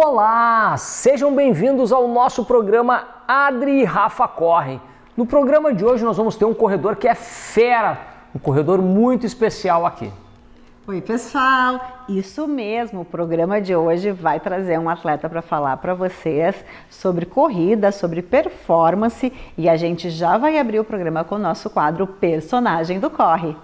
Olá, sejam bem-vindos ao nosso programa Adri e Rafa Correm. No programa de hoje nós vamos ter um corredor que é fera, um corredor muito especial aqui. Oi pessoal, isso mesmo, o programa de hoje vai trazer um atleta para falar para vocês sobre corrida, sobre performance e a gente já vai abrir o programa com o nosso quadro Personagem do Corre.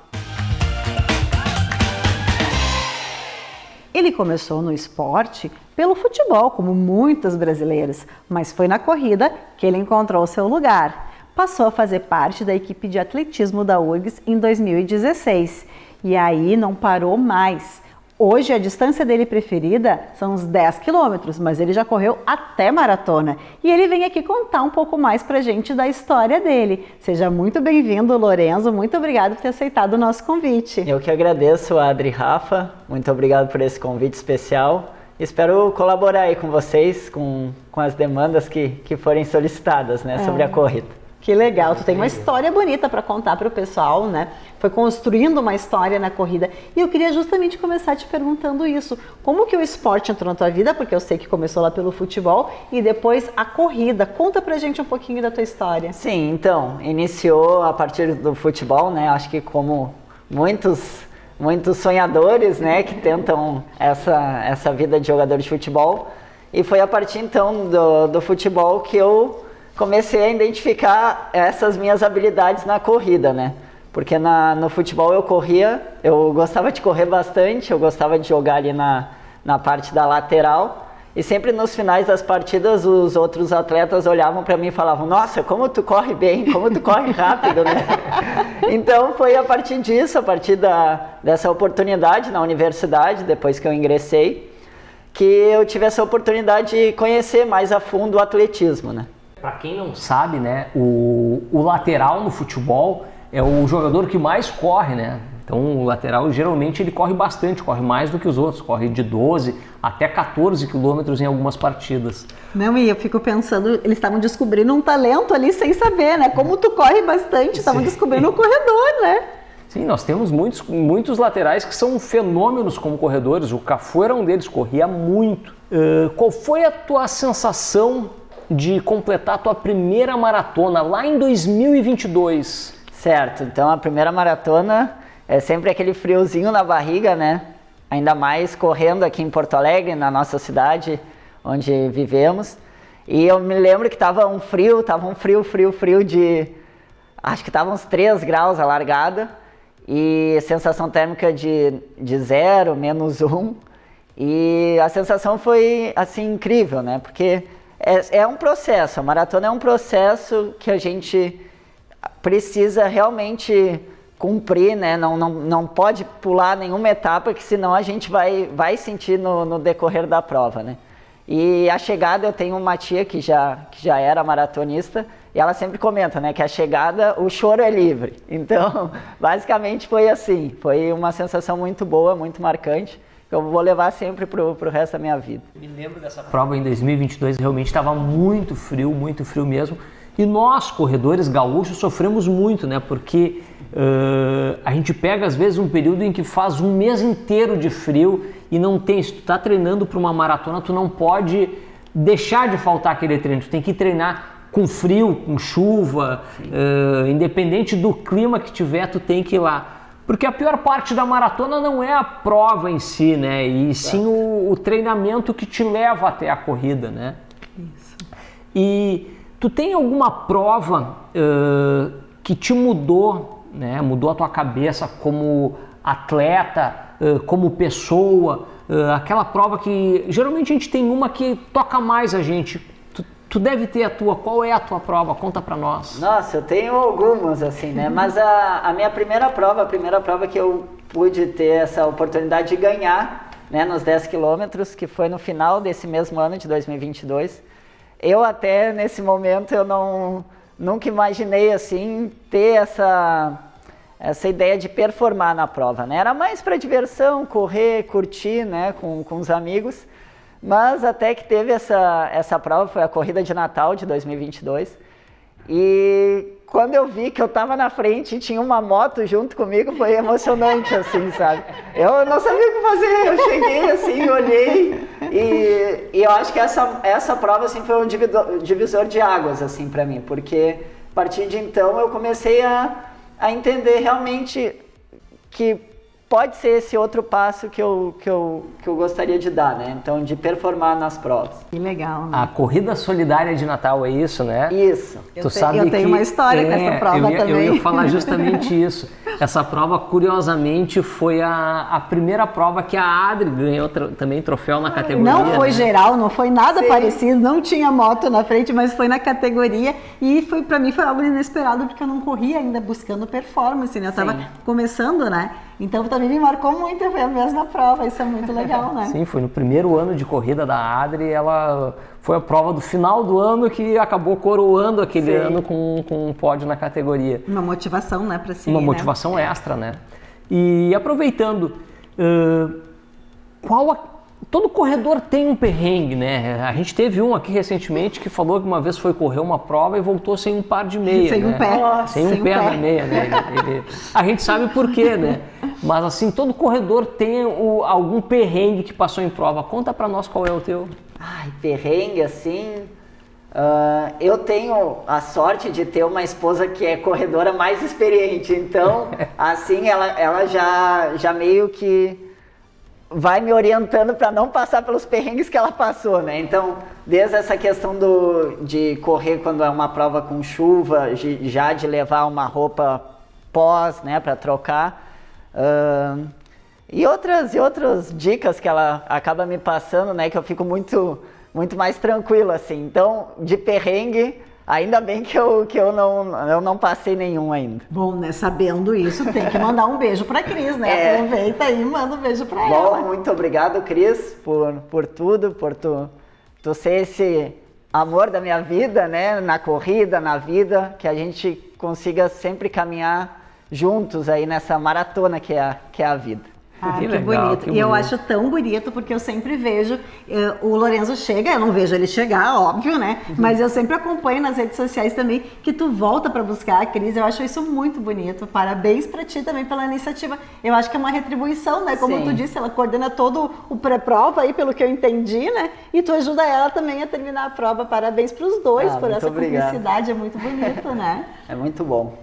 Ele começou no esporte pelo futebol, como muitos brasileiros, mas foi na corrida que ele encontrou seu lugar. Passou a fazer parte da equipe de atletismo da URGS em 2016 e aí não parou mais. Hoje a distância dele preferida são os 10 quilômetros, mas ele já correu até maratona. E ele vem aqui contar um pouco mais pra gente da história dele. Seja muito bem-vindo, Lorenzo. Muito obrigado por ter aceitado o nosso convite. Eu que agradeço, Adri e Rafa. Muito obrigado por esse convite especial. Espero colaborar aí com vocês, com as demandas que forem solicitadas, né, sobre a corrida. Que legal, tu tem uma história bonita para contar para o pessoal, né? Foi construindo uma história na corrida. E eu queria justamente começar te perguntando isso. Como que o esporte entrou na tua vida? Porque eu sei que começou lá pelo futebol e depois a corrida. Conta pra gente um pouquinho da tua história. Sim, então, iniciou a partir do futebol, né? Acho que como muitos sonhadores, né, que tentam essa vida de jogador de futebol. E foi a partir então do futebol que eu comecei a identificar essas minhas habilidades na corrida, né? Porque no futebol eu gostava de correr bastante, eu gostava de jogar ali na parte da lateral. E sempre nos finais das partidas os outros atletas olhavam para mim e falavam: nossa, como tu corre bem, como tu corre rápido, né? Então foi a partir disso, a partir dessa oportunidade na universidade, depois que eu ingressei, que eu tive essa oportunidade de conhecer mais a fundo o atletismo, né? Para quem não sabe, né, o lateral no futebol é o jogador que mais corre, né? Então o lateral geralmente ele corre bastante, corre mais do que os outros, corre de 12 até 14 quilômetros em algumas partidas. Não, e eu fico pensando, eles estavam descobrindo um talento ali sem saber, né? Como tu corre bastante, estavam descobrindo o corredor, né? Sim, nós temos muitos laterais que são fenômenos como corredores. O Cafu era um deles, corria muito. Qual foi a tua sensação de completar a tua primeira maratona lá em 2022? Certo, então a primeira maratona é sempre aquele friozinho na barriga, né? Ainda mais correndo aqui em Porto Alegre, na nossa cidade, onde vivemos. E eu me lembro que tava um frio de... acho que tava uns 3 graus a largada. E sensação térmica de 0, -1. E a sensação foi, assim, incrível, né? Porque é um processo, a maratona é um processo que a gente precisa realmente cumprir, né? Não pode pular nenhuma etapa, que senão a gente vai sentir no decorrer da prova, né? E a chegada, eu tenho uma tia que já era maratonista, e ela sempre comenta, né, que a chegada, o choro é livre. Então, basicamente foi assim, foi uma sensação muito boa, muito marcante, que eu vou levar sempre pro resto da minha vida. Me lembro dessa prova em 2022, realmente estava muito frio mesmo. E nós, corredores gaúchos, sofremos muito, né? Porque a gente pega, às vezes, um período em que faz um mês inteiro de frio e não tem. Se tu tá treinando para uma maratona, tu não pode deixar de faltar aquele treino. Tu tem que treinar com frio, com chuva, independente do clima que tiver, tu tem que ir lá. Porque a pior parte da maratona não é a prova em si, né? E sim o treinamento que te leva até a corrida, né? Isso. E tu tem alguma prova que te mudou, né? Mudou a tua cabeça como atleta, como pessoa? Aquela prova que geralmente a gente tem uma que toca mais a gente. Tu deve ter a tua. Qual é a tua prova? Conta pra nós. Nossa, eu tenho algumas, assim, né? Mas a minha primeira prova que eu pude ter essa oportunidade de ganhar, né, nos 10 quilômetros, que foi no final desse mesmo ano de 2022. Eu até, nesse momento, eu nunca imaginei, assim, ter essa ideia de performar na prova, né? Era mais para diversão, correr, curtir, né, com os amigos. Mas até que teve essa prova, foi a Corrida de Natal de 2022, E quando eu vi que eu tava na frente e tinha uma moto junto comigo, foi emocionante, assim, sabe? Eu não sabia o que fazer, eu cheguei assim, olhei e eu acho que essa prova, assim, foi um divisor de águas, assim, pra mim, porque a partir de então eu comecei a entender realmente que pode ser esse outro passo que eu gostaria de dar, né? Então, de performar nas provas. Que legal, né? A corrida solidária de Natal é isso, né? Isso. Eu tenho uma história com essa prova também. Eu ia falar justamente isso. Essa prova, curiosamente, foi a primeira prova que a Adri ganhou também troféu na categoria. Não foi, né? geral, não foi nada Sim. parecido, não tinha moto na frente, mas foi na categoria e para mim foi algo inesperado porque eu não corria ainda buscando performance, né? Eu estava começando, né? Então também me marcou muito, foi a mesma prova, isso é muito legal, né? Sim, foi no primeiro ano de corrida da Adri, ela foi a prova do final do ano que acabou coroando aquele ano com um pódio na categoria. Uma motivação, né, para seguir, Uma motivação extra, né? E aproveitando, todo corredor tem um perrengue, né? A gente teve um aqui recentemente que falou que uma vez foi correr uma prova e voltou sem um par de meia, sem né? um pé. Sem um pé na meia, né? A gente sabe por quê, né? Mas assim, todo corredor tem algum perrengue que passou em prova. Conta pra nós qual é o teu. Ai, perrengue, assim... eu tenho a sorte de ter uma esposa que é corredora mais experiente, então, assim, ela já meio que vai me orientando para não passar pelos perrengues que ela passou, né? Então, desde essa questão de correr quando é uma prova com chuva, já de levar uma roupa pós, né, para trocar, e outras dicas que ela acaba me passando, né, que eu fico muito mais tranquilo, assim. Então, de perrengue, ainda bem que eu não passei nenhum ainda. Bom, né, sabendo isso, tem que mandar um beijo pra Cris, né? Aproveita aí e manda um beijo pra ela. Bom, muito obrigado, Cris, por tudo, por tu ser esse amor da minha vida, né? Na corrida, na vida, que a gente consiga sempre caminhar juntos aí nessa maratona que é a vida. Ah, que legal, bonito. E eu acho tão bonito porque eu sempre vejo, o Lorenzo chega, eu não vejo ele chegar, óbvio, né? Mas eu sempre acompanho nas redes sociais também que tu volta para buscar a Cris. Eu acho isso muito bonito. Parabéns para ti também pela iniciativa. Eu acho que é uma retribuição, né? Como tu disse, ela coordena todo o pré-prova aí, pelo que eu entendi, né? E tu ajuda ela também a terminar a prova. Parabéns para os dois por essa cumplicidade. É muito bonito, né? É muito bom.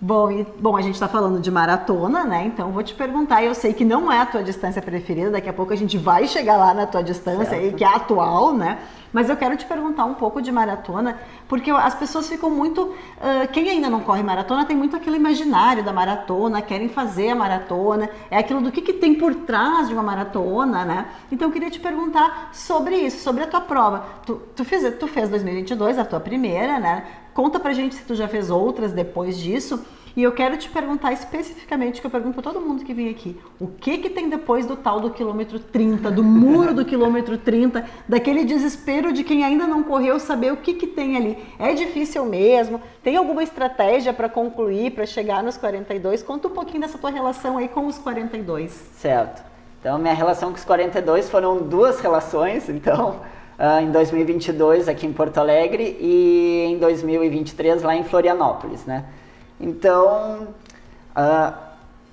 Bom, a gente está falando de maratona, né? Então vou te perguntar, eu sei que não é a tua distância preferida, daqui a pouco a gente vai chegar lá na tua distância aí, que é a atual, né? Mas eu quero te perguntar um pouco de maratona, porque as pessoas ficam muito... quem ainda não corre maratona tem muito aquele imaginário da maratona, querem fazer a maratona, é aquilo do que tem por trás de uma maratona, né? Então eu queria te perguntar sobre isso, sobre a tua prova. Tu fez 2022, a tua primeira, né? Conta pra gente se tu já fez outras depois disso. E eu quero te perguntar especificamente, que eu pergunto pra todo mundo que vem aqui, o que tem depois do tal do quilômetro 30, do muro do quilômetro 30, daquele desespero de quem ainda não correu saber o que tem ali. É difícil mesmo? Tem alguma estratégia para concluir, para chegar nos 42? Conta um pouquinho dessa tua relação aí com os 42. Certo. Então, minha relação com os 42 foram duas relações, então... em 2022 aqui em Porto Alegre e em 2023 lá em Florianópolis, né? Então,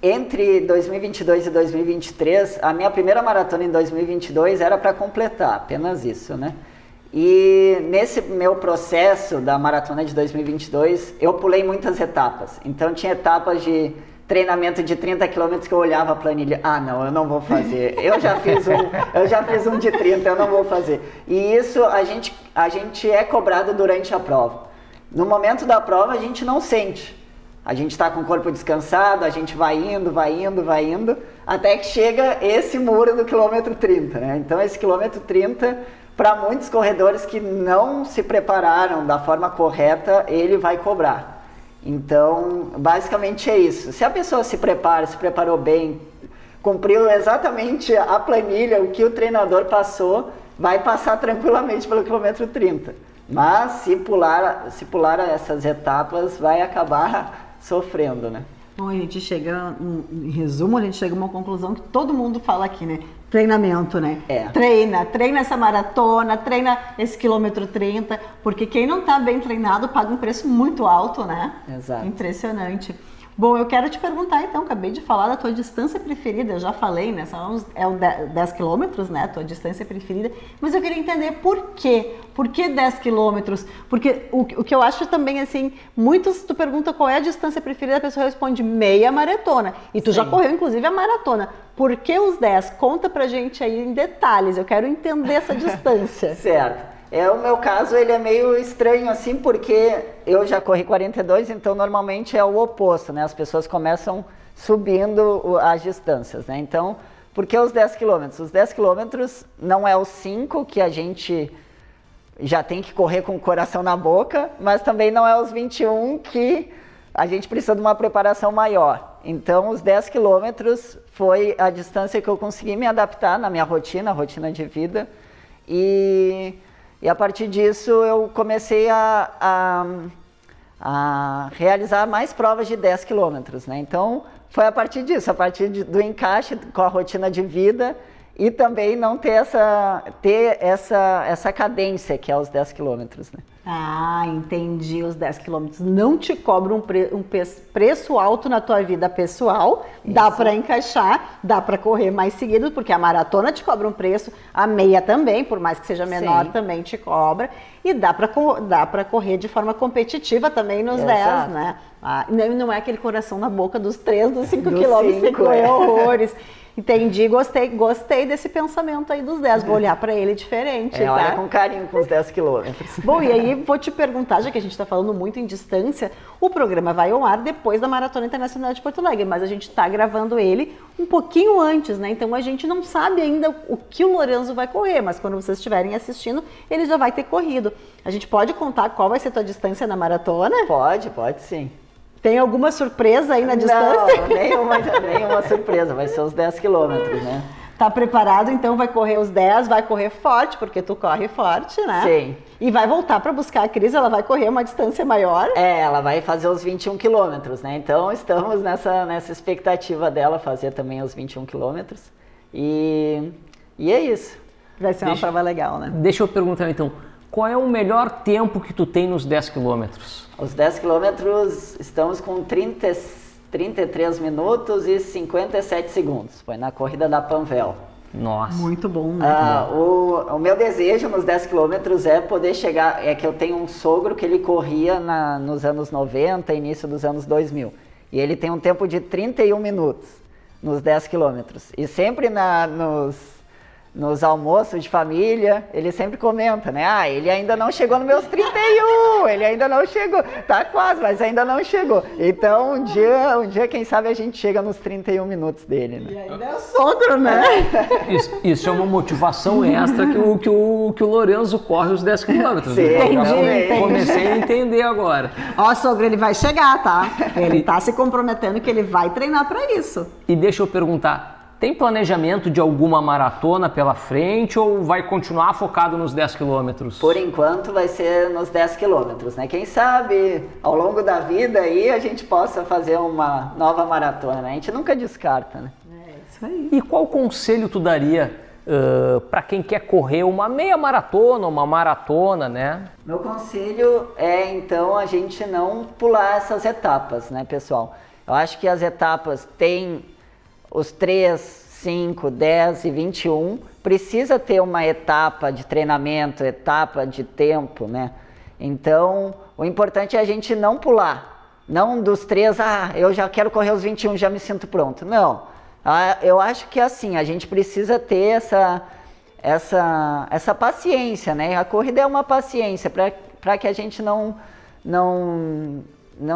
entre 2022 e 2023, a minha primeira maratona em 2022 era para completar, apenas isso, né? E nesse meu processo da maratona de 2022, eu pulei muitas etapas. Então, tinha etapas de treinamento de 30 km que eu olhava a planilha, não, eu não vou fazer, eu já fiz um de 30, eu não vou fazer. E isso a gente é cobrado durante a prova. No momento da prova a gente não sente, a gente está com o corpo descansado, a gente vai indo, até que chega esse muro do quilômetro 30, né? Então esse quilômetro 30, para muitos corredores que não se prepararam da forma correta, ele vai cobrar. Então, basicamente é isso. Se a pessoa se preparou bem, cumpriu exatamente a planilha, o que o treinador passou, vai passar tranquilamente pelo quilômetro 30. Mas se pular essas etapas, vai acabar sofrendo, né? Bom, a gente chega, em resumo, a gente chega a uma conclusão que todo mundo fala aqui, né? Treinamento, né? Treina essa maratona, treina esse quilômetro 30, porque quem não tá bem treinado paga um preço muito alto, né? Exato. Impressionante. Bom, eu quero te perguntar então, acabei de falar da tua distância preferida, eu já falei, né? É o 10 quilômetros, né? Tua distância preferida, mas eu queria entender por quê? Por que 10 quilômetros? Porque o que eu acho também, assim, muitos, tu pergunta qual é a distância preferida, a pessoa responde meia maratona. E tu já correu, inclusive, a maratona. Por que os 10? Conta pra gente aí em detalhes, eu quero entender essa distância. Certo. O meu caso, ele é meio estranho assim, porque eu já corri 42, então normalmente é o oposto, né? As pessoas começam subindo as distâncias, né? Então, por que os 10 quilômetros? Os 10 quilômetros não é os 5 que a gente já tem que correr com o coração na boca, mas também não é os 21 que a gente precisa de uma preparação maior. Então, os 10 quilômetros foi a distância que eu consegui me adaptar na minha rotina de vida, e a partir disso eu comecei a realizar mais provas de 10 quilômetros, né? Então, foi a partir disso, a partir do encaixe com a rotina de vida e também não ter essa cadência que é os 10 quilômetros, né? Ah, entendi. Os 10 quilômetros não te cobram um preço alto na tua vida pessoal. Isso. Dá para encaixar, dá para correr mais seguido, porque a maratona te cobra um preço, a meia também, por mais que seja menor, também te cobra. E dá para correr de forma competitiva também nos 10, né? Ah, não é aquele coração na boca dos 3, dos 5 quilômetros que correr horrores. Entendi, gostei desse pensamento aí dos 10, vou olhar para ele diferente, tá? Olha com carinho com os 10 quilômetros. Bom, e aí vou te perguntar, já que a gente está falando muito em distância, o programa vai ao ar depois da Maratona Internacional de Porto Alegre, mas a gente está gravando ele um pouquinho antes, né? Então a gente não sabe ainda o que o Lorenzo vai correr, mas quando vocês estiverem assistindo, ele já vai ter corrido. A gente pode contar qual vai ser a tua distância na maratona? Pode sim. Tem alguma surpresa aí na distância? Não, nenhuma surpresa, vai ser os 10 quilômetros, né? Tá preparado, então vai correr os 10, vai correr forte, porque tu corre forte, né? Sim. E vai voltar para buscar a Cris, ela vai correr uma distância maior? Ela vai fazer os 21 quilômetros, né? Então estamos nessa expectativa dela fazer também os 21 quilômetros. E é isso. Vai ser uma prova legal, né? Deixa eu perguntar então, qual é o melhor tempo que tu tem nos 10 quilômetros? Os 10 quilômetros estamos com 33 minutos e 57 segundos. Foi na corrida da Panvel. Nossa. Muito bom, né? O meu desejo nos 10 quilômetros é poder chegar... É que eu tenho um sogro que ele corria nos anos 90, início dos anos 2000. E ele tem um tempo de 31 minutos nos 10 quilômetros. E sempre nos almoços de família, ele sempre comenta, né? Ele ainda não chegou nos meus 31, ele ainda não chegou. Tá quase, mas ainda não chegou. Então, um dia, quem sabe, a gente chega nos 31 minutos dele, né? E ainda é sogro, né? Isso é uma motivação extra que o Lorenzo corre os 10 quilômetros. Sim, entendi. Comecei a entender agora. Ó, sogro, ele vai chegar, tá? Ele tá se comprometendo que ele vai treinar pra isso. E deixa eu perguntar, tem planejamento de alguma maratona pela frente ou vai continuar focado nos 10 quilômetros? Por enquanto vai ser nos 10 quilômetros, né? Quem sabe ao longo da vida aí a gente possa fazer uma nova maratona, né? A gente nunca descarta, né? É isso aí. E qual conselho tu daria para quem quer correr uma meia maratona, uma maratona, né? Meu conselho é, então, a gente não pular essas etapas, né, pessoal? Eu acho que as etapas têm os 3, 5, 10 e 21, precisa ter uma etapa de treinamento, etapa de tempo, né? Então, o importante é a gente não pular. Não dos 3, eu já quero correr os 21, já me sinto pronto. Não. Eu acho que assim, a gente precisa ter essa paciência, né? A corrida é uma paciência para que a gente não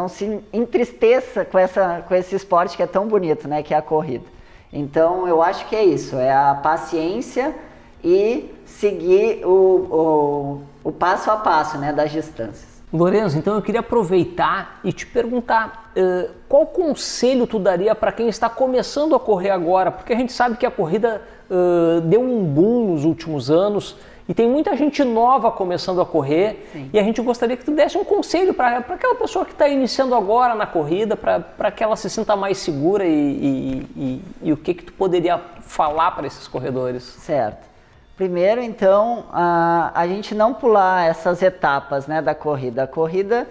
se entristeça com esse esporte que é tão bonito, né? Que é a corrida. Então, eu acho que é isso, é a paciência e seguir o passo a passo, né? Das distâncias. Lorenzo, então eu queria aproveitar e te perguntar qual conselho tu daria para quem está começando a correr agora? Porque a gente sabe que a corrida deu um boom nos últimos anos E tem muita gente nova começando a correr. Sim. E a gente gostaria que tu desse um conselho para aquela pessoa que está iniciando agora na corrida, para que ela se sinta mais segura e o que tu poderia falar para esses corredores. Certo. Primeiro, então, a gente não pular essas etapas, né, da corrida. A corrida,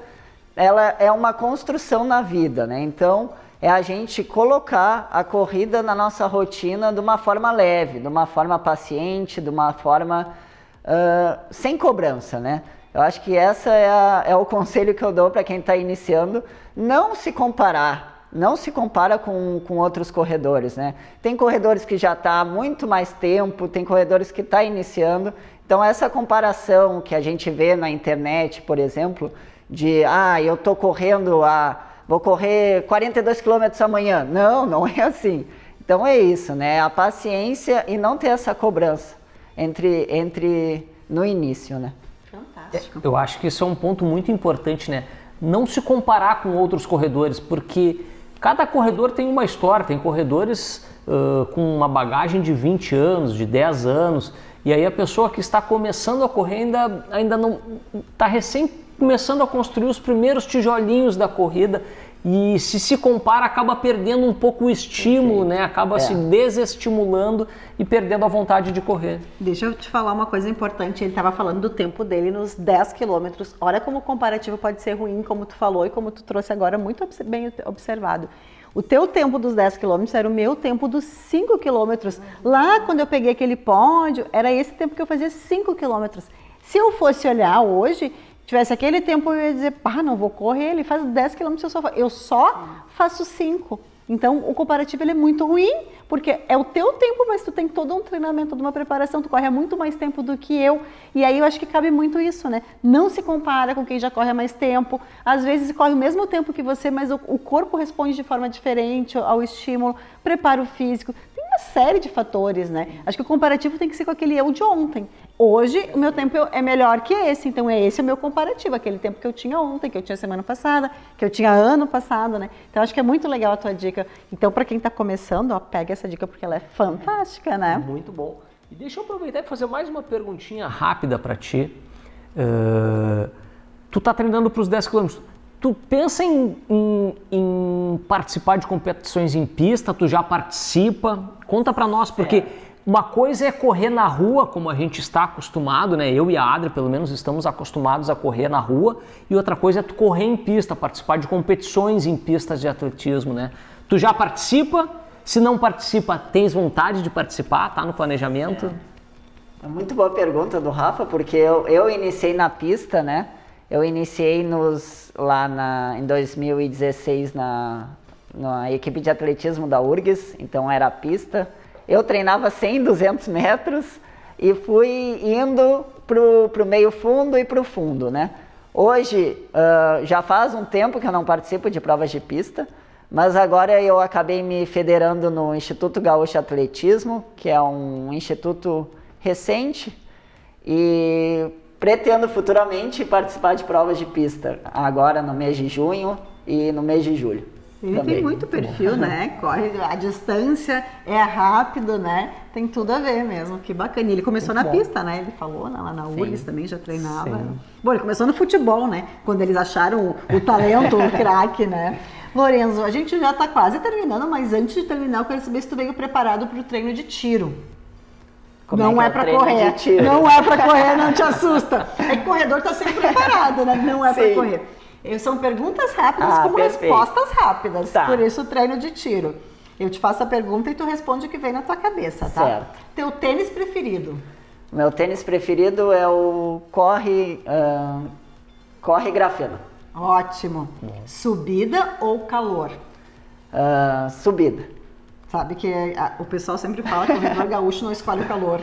ela é uma construção na vida, né? Então, é a gente colocar a corrida na nossa rotina de uma forma leve, de uma forma paciente, de uma forma sem cobrança, né? Eu acho que essa é o conselho que eu dou para quem está iniciando. Não se comparar, não se compara com outros corredores, né? Tem corredores que já está há muito mais tempo, tem corredores que estão iniciando. Então, essa comparação que a gente vê na internet, por exemplo, de, eu estou correndo vou correr 42 quilômetros amanhã. Não é assim. Então é isso, né? A paciência e não ter essa cobrança entre no início, né? Fantástico. Eu acho que isso é um ponto muito importante, né? Não se comparar com outros corredores, porque cada corredor tem uma história. Tem corredores com uma bagagem de 20 anos, de 10 anos, e aí a pessoa que está começando a correr ainda não está recém começando a construir os primeiros tijolinhos da corrida e se compara acaba perdendo um pouco o estímulo, né? Acaba se desestimulando e perdendo a vontade de correr. Deixa eu te falar uma coisa importante, ele estava falando do tempo dele nos 10 quilômetros. Olha como o comparativo pode ser ruim, como tu falou e como tu trouxe agora, muito bem observado. O teu tempo dos 10 quilômetros era o meu tempo dos 5 quilômetros. Lá, quando eu peguei aquele pódio, era esse tempo que eu fazia 5 quilômetros. Se eu fosse olhar hoje, tivesse aquele tempo, eu ia dizer, não vou correr, ele faz 10 quilômetros, eu só faço 5. Então, o comparativo ele é muito ruim, porque é o teu tempo, mas tu tem todo um treinamento, toda uma preparação, tu corre há muito mais tempo do que eu. E aí eu acho que cabe muito isso, né? Não se compara com quem já corre há mais tempo. Às vezes corre o mesmo tempo que você, mas o corpo responde de forma diferente ao estímulo, preparo físico. Tem uma série de fatores, né? Acho que o comparativo tem que ser com aquele eu de ontem. Hoje, o meu tempo é melhor que esse, então esse é o meu comparativo, aquele tempo que eu tinha ontem, que eu tinha semana passada, que eu tinha ano passado, né? Então, acho que é muito legal a tua dica. Então, para quem está começando, pega essa dica porque ela é fantástica, né? Muito bom. E deixa eu aproveitar e fazer mais uma perguntinha rápida para ti. Tu tá treinando para os 10 quilômetros. Tu pensa em participar de competições em pista? Tu já participa? Conta para nós, porque... Uma coisa é correr na rua, como a gente está acostumado, né? Eu e a Adri, pelo menos, estamos acostumados a correr na rua. E outra coisa é tu correr em pista, participar de competições em pistas de atletismo, né? Tu já participa? Se não participa, tens vontade de participar? Tá no planejamento? É muito boa pergunta do Rafa, porque eu iniciei na pista, né? Eu iniciei em 2016 na equipe de atletismo da URGS, então era a pista. Eu treinava 100, 200 metros e fui indo pro meio fundo e pro fundo, né? Hoje, já faz um tempo que eu não participo de provas de pista, mas agora eu acabei me federando no Instituto Gaúcho de Atletismo, que é um instituto recente, e pretendo futuramente participar de provas de pista, agora no mês de junho e no mês de julho. Ele tem muito perfil, né? Corre a distância, é rápido, né? Tem tudo a ver mesmo, que bacana. Ele começou na pista, né? Ele falou lá na URGS também, já treinava. Sim. Bom, ele começou no futebol, né? Quando eles acharam o talento, o craque, né? Lorenzo, a gente já tá quase terminando, mas antes de terminar, eu quero saber se tu veio preparado para o treino de tiro. Não é para correr, não é para correr, não te assusta. É que o corredor tá sempre preparado, né? Não é para correr. São perguntas rápidas com respostas rápidas, por isso o treino de tiro. Eu te faço a pergunta e tu responde o que vem na tua cabeça, tá? Certo. Teu tênis preferido? Meu tênis preferido é o Corre Grafeno. Ótimo. Subida ou calor? Subida. Sabe que o pessoal sempre fala que o corredor gaúcho não escolhe o calor.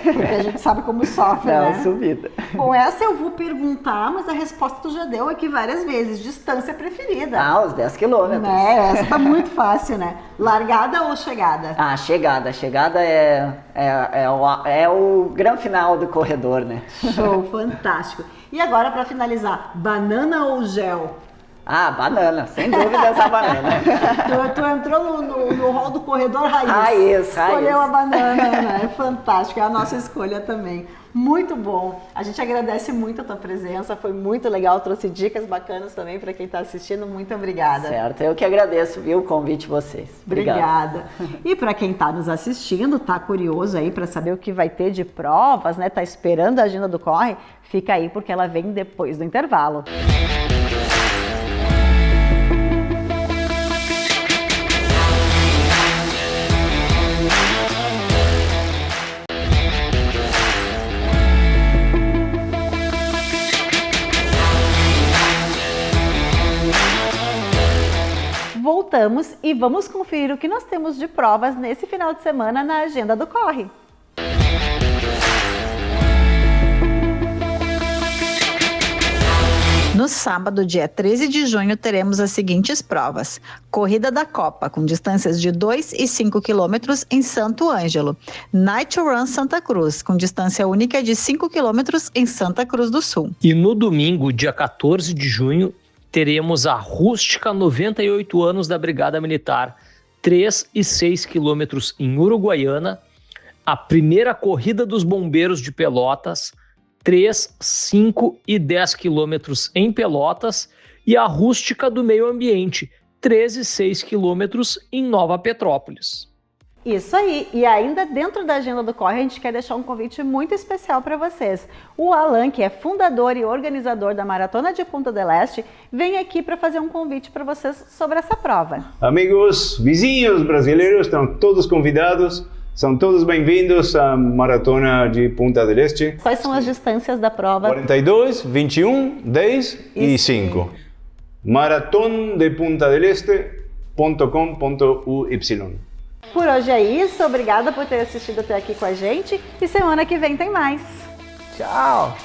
Porque a gente sabe como sofre, né? Subida. Bom, essa eu vou perguntar, mas a resposta tu já deu aqui várias vezes. Distância preferida? Os 10 quilômetros. Né? Essa tá muito fácil, né? Largada ou chegada? Chegada. Chegada é o grande final do corredor, né? Show, fantástico. E agora, para finalizar, banana ou gel? Ah, banana, sem dúvida essa banana. Tu entrou no hall do corredor raiz. Raiz. Escolheu a banana, né? É fantástico, é a nossa escolha também. Muito bom. A gente agradece muito a tua presença, foi muito legal, trouxe dicas bacanas também para quem está assistindo. Muito obrigada. Certo, eu que agradeço, viu, o convite de vocês. Obrigada. E para quem está nos assistindo, tá curioso aí para saber o que vai ter de provas, né? Tá esperando a agenda do Corre? Fica aí porque ela vem depois do intervalo. Voltamos e vamos conferir o que nós temos de provas nesse final de semana na agenda do Corre. No sábado, dia 13 de junho, teremos as seguintes provas. Corrida da Copa, com distâncias de 2 e 5 quilômetros em Santo Ângelo. Night Run Santa Cruz, com distância única de 5 quilômetros em Santa Cruz do Sul. E no domingo, dia 14 de junho, teremos a Rústica 98 anos da Brigada Militar, 3 e 6 quilômetros em Uruguaiana, a primeira Corrida dos Bombeiros de Pelotas, 3, 5 e 10 quilômetros em Pelotas, e a Rústica do Meio Ambiente, 13 e 6 quilômetros em Nova Petrópolis. Isso aí, e ainda dentro da agenda do Corre, a gente quer deixar um convite muito especial para vocês. O Alan, que é fundador e organizador da Maratona de Punta del Este, vem aqui para fazer um convite para vocês sobre essa prova. Amigos, vizinhos brasileiros, estão todos convidados, são todos bem-vindos à Maratona de Punta del Este. Quais são as distâncias da prova? 42, 21, 10 e 5. maratondepuntadeleste.com.uy. Por hoje é isso, obrigada por ter assistido até aqui com a gente e semana que vem tem mais. Tchau!